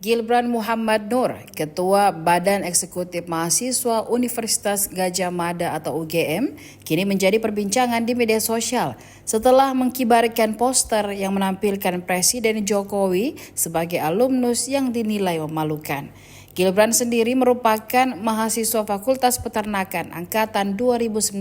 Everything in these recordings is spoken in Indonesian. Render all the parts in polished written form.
Gilbran Muhammad Nur, Ketua Badan Eksekutif Mahasiswa Universitas Gadjah Mada atau UGM, kini menjadi perbincangan di media sosial setelah mengkibarkan poster yang menampilkan Presiden Jokowi sebagai alumnus yang dinilai memalukan. Gilbran sendiri merupakan mahasiswa Fakultas Peternakan Angkatan 2019.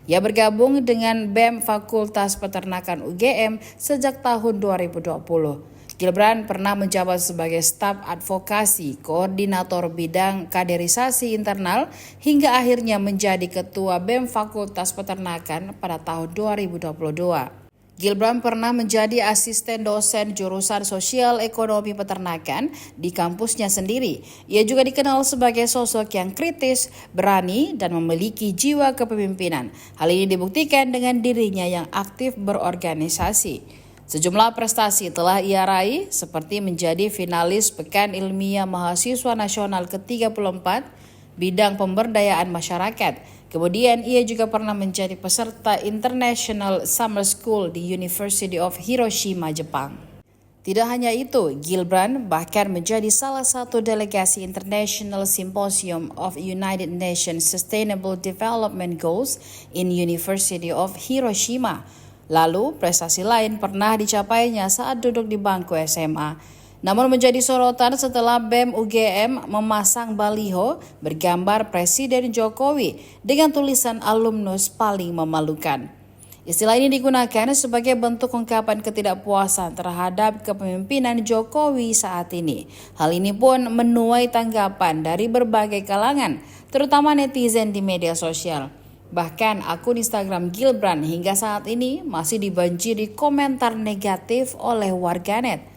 Ia bergabung dengan BEM Fakultas Peternakan UGM sejak tahun 2020. Gilbran pernah menjabat sebagai staf advokasi, koordinator bidang kaderisasi internal, hingga akhirnya menjadi ketua BEM Fakultas Peternakan pada tahun 2022. Gilbran pernah menjadi asisten dosen jurusan Sosial Ekonomi Peternakan di kampusnya sendiri. Ia juga dikenal sebagai sosok yang kritis, berani, dan memiliki jiwa kepemimpinan. Hal ini dibuktikan dengan dirinya yang aktif berorganisasi. Sejumlah prestasi telah ia raih seperti menjadi finalis Pekan Ilmiah Mahasiswa Nasional ke-34 bidang pemberdayaan masyarakat. Kemudian ia juga pernah menjadi peserta International Summer School di University of Hiroshima, Jepang. Tidak hanya itu, Gilbran bahkan menjadi salah satu delegasi International Symposium of United Nations Sustainable Development Goals in University of Hiroshima. Lalu, prestasi lain pernah dicapainya saat duduk di bangku SMA. Namun menjadi sorotan setelah BEM UGM memasang baliho bergambar Presiden Jokowi dengan tulisan alumnus paling memalukan. Istilah ini digunakan sebagai bentuk ungkapan ketidakpuasan terhadap kepemimpinan Jokowi saat ini. Hal ini pun menuai tanggapan dari berbagai kalangan, terutama netizen di media sosial. Bahkan akun Instagram Gilbran hingga saat ini masih dibanjiri komentar negatif oleh warganet.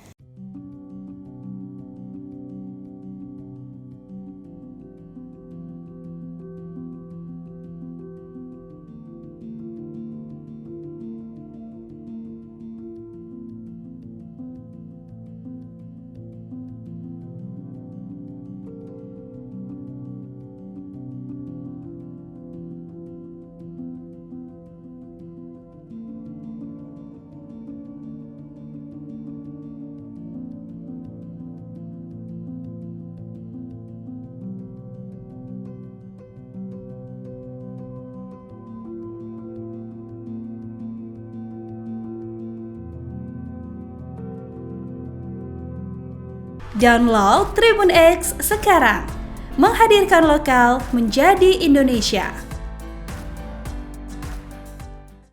Download Tribun X sekarang, menghadirkan lokal menjadi Indonesia.